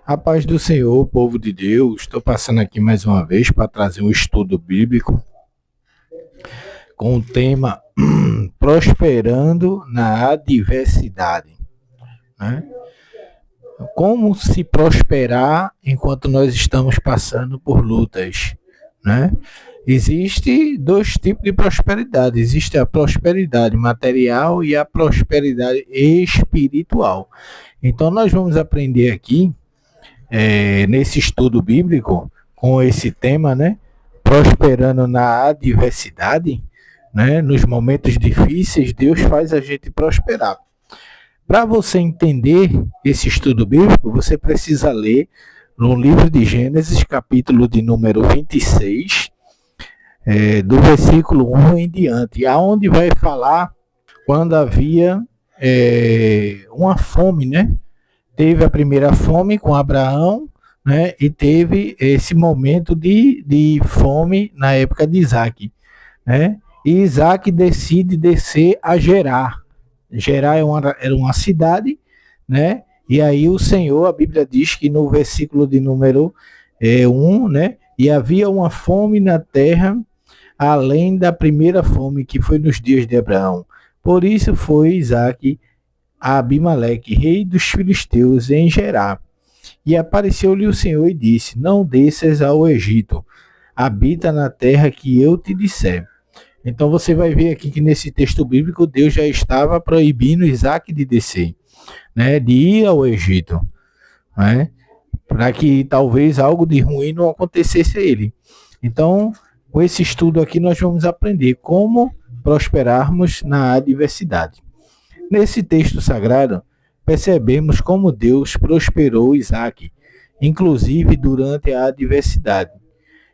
A paz do Senhor, povo de Deus. Estou passando aqui mais uma vez para trazer um estudo bíblico com o tema Prosperando na Adversidade, né? Como se prosperar enquanto nós estamos passando por lutas, né? Existe dois tipos de prosperidade. Existe a prosperidade material e a prosperidade espiritual. Então nós vamos aprender aqui nesse estudo bíblico com esse tema, né? Prosperando na adversidade, né? Nos momentos difíceis, Deus faz a gente prosperar. Para você entender esse estudo bíblico, você precisa ler no livro de Gênesis, capítulo de número 26, do versículo 1 em diante, aonde vai falar quando havia uma fome, né? Teve a primeira fome com Abraão, né? E teve esse momento de fome na época de Isaac, né? E Isaac decide descer a Gerar. Gerar era uma cidade, né? E aí o Senhor, a Bíblia diz que no versículo de número 1, né? E havia uma fome na terra, além da primeira fome que foi nos dias de Abraão. Por isso foi Isaac a Abimeleque, rei dos filisteus, em Gerar. E apareceu-lhe o Senhor e disse: Não desças ao Egito, habita na terra que eu te disser. Então você vai ver aqui que nesse texto bíblico Deus já estava proibindo Isaac de descer, né, de ir ao Egito, né, para que talvez algo de ruim não acontecesse a ele. Então, com esse estudo aqui nós vamos aprender como prosperarmos na adversidade. Nesse texto sagrado, percebemos como Deus prosperou Isaac, inclusive durante a adversidade,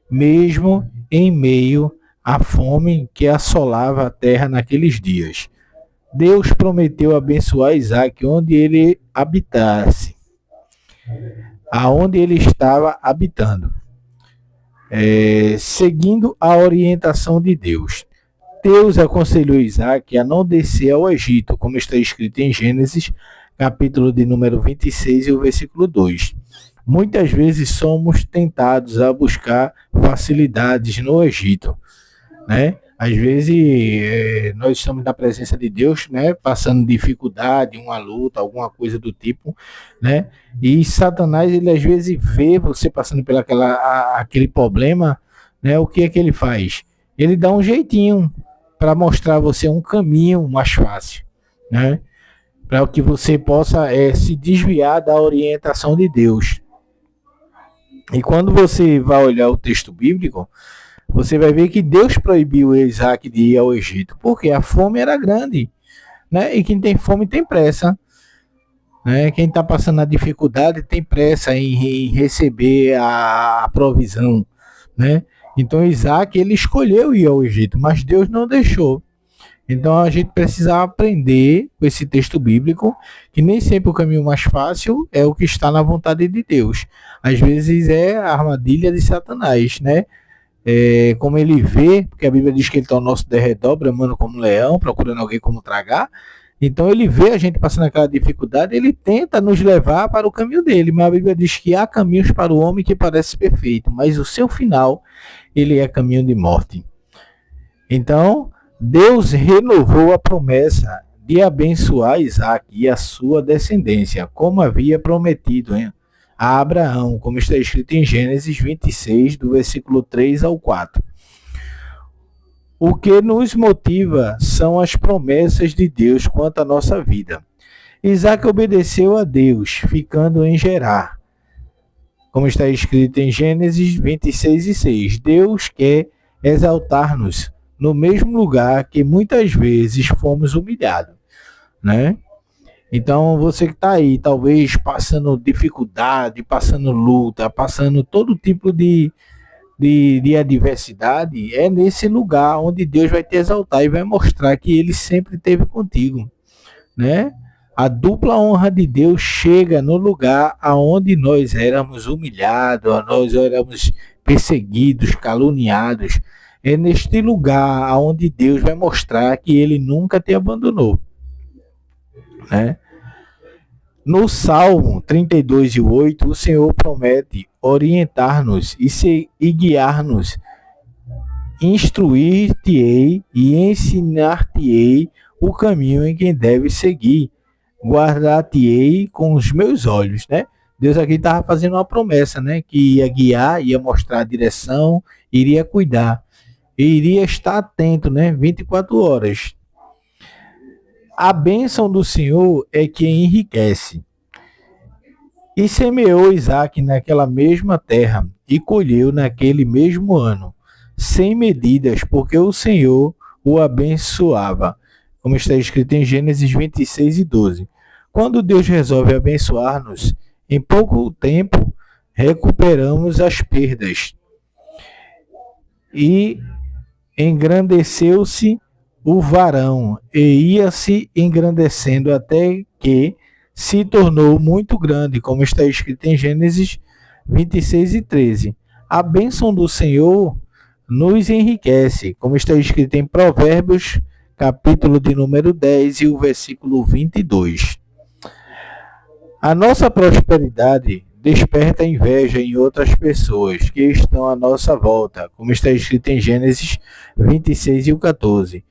mesmo em meio à fome que assolava a terra naqueles dias. Deus prometeu abençoar Isaac onde ele habitasse, aonde ele estava habitando, seguindo a orientação de Deus. Deus aconselhou Isaac a não descer ao Egito, como está escrito em Gênesis, capítulo de número 26 e o versículo 2. Muitas vezes somos tentados a buscar facilidades no Egito, né? Às vezes nós estamos na presença de Deus, né? Passando dificuldade, uma luta, alguma coisa do tipo, né? E Satanás, ele às vezes vê você passando por aquele problema, né? O que é que ele faz? Ele dá um jeitinho para mostrar a você um caminho mais fácil, né? Para que você possa se desviar da orientação de Deus. E quando você vai olhar o texto bíblico, você vai ver que Deus proibiu Isaac de ir ao Egito, porque a fome era grande, né? E quem tem fome tem pressa, né? Quem está passando a dificuldade tem pressa em receber a provisão, né? Então Isaac, ele escolheu ir ao Egito, mas Deus não deixou. Então a gente precisa aprender com esse texto bíblico que nem sempre o caminho mais fácil é o que está na vontade de Deus. Às vezes é a armadilha de Satanás, né? Como ele vê, porque a Bíblia diz que ele está ao nosso derredor, bramando como um leão, procurando alguém como tragar. Então ele vê a gente passando aquela dificuldade, ele tenta nos levar para o caminho dele, mas a Bíblia diz que há caminhos para o homem que parece perfeito, mas o seu final, ele é caminho de morte. Então, Deus renovou a promessa de abençoar Isaac e a sua descendência, como havia prometido a Abraão, como está escrito em Gênesis 26, do versículo 3 ao 4. O que nos motiva são as promessas de Deus quanto à nossa vida. Isaac obedeceu a Deus, ficando em Gerar, como está escrito em Gênesis 26 e 6. Deus quer exaltar-nos no mesmo lugar que muitas vezes fomos humilhados, né? Então você que está aí, talvez passando dificuldade, passando luta, passando todo tipo de adversidade, é nesse lugar onde Deus vai te exaltar e vai mostrar que Ele sempre esteve contigo, né? A dupla honra de Deus chega no lugar aonde nós éramos humilhados, nós éramos perseguidos, caluniados. É neste lugar aonde Deus vai mostrar que Ele nunca te abandonou, né? No Salmo 32:8, o Senhor promete orientar-nos e guiar-nos. Instruir-te-ei e ensinar-te-ei o caminho em que deves seguir. Guardar-te-ei com os meus olhos, né? Deus aqui estava fazendo uma promessa, né? Que ia guiar, ia mostrar a direção, iria cuidar. E iria estar atento, né? 24 horas. A bênção do Senhor é que enriquece. E semeou Isaac naquela mesma terra e colheu naquele mesmo ano, sem medidas, porque o Senhor o abençoava, como está escrito em Gênesis 26:12. Quando Deus resolve abençoar-nos, em pouco tempo recuperamos as perdas. E engrandeceu-se o varão, e ia-se engrandecendo até que se tornou muito grande, como está escrito em Gênesis 26:13. A bênção do Senhor nos enriquece, como está escrito em Provérbios, capítulo de número 10 e o versículo 22. A nossa prosperidade desperta inveja em outras pessoas que estão à nossa volta, como está escrito em Gênesis 26 e o 14.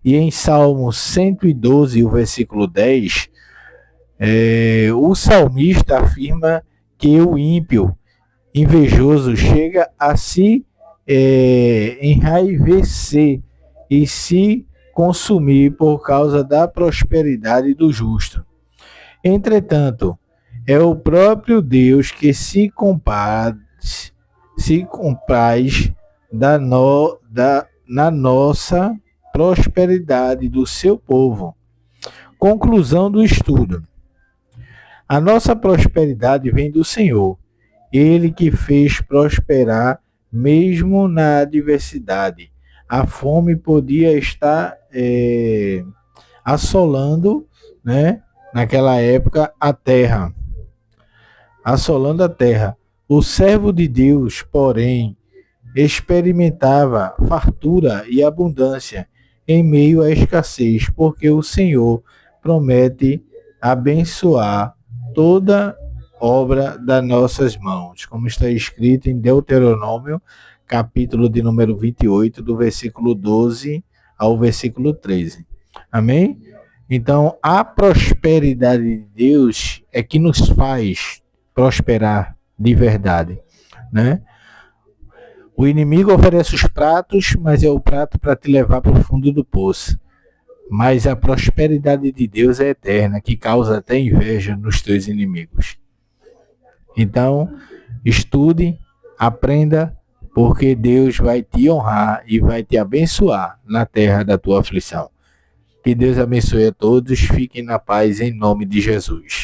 E em Salmo 112, o versículo 10, o salmista afirma que o ímpio invejoso chega a se enraivecer e se consumir por causa da prosperidade do justo. Entretanto, é o próprio Deus que se compraz na nossa prosperidade do seu povo. Conclusão do estudo. A nossa prosperidade vem do Senhor, Ele que fez prosperar mesmo na adversidade. A fome podia estar assolando, né, naquela época, a terra. Assolando a terra. O servo de Deus, porém, experimentava fartura e abundância em meio à escassez, porque o Senhor promete abençoar toda obra das nossas mãos, como está escrito em Deuteronômio, capítulo de número 28, do versículo 12 ao versículo 13. Amém? Então, a prosperidade de Deus é que nos faz prosperar de verdade, né? O inimigo oferece os pratos, mas é o prato para te levar para o fundo do poço. Mas a prosperidade de Deus é eterna, que causa até inveja nos teus inimigos. Então, estude, aprenda, porque Deus vai te honrar e vai te abençoar na terra da tua aflição. Que Deus abençoe a todos, fiquem na paz em nome de Jesus.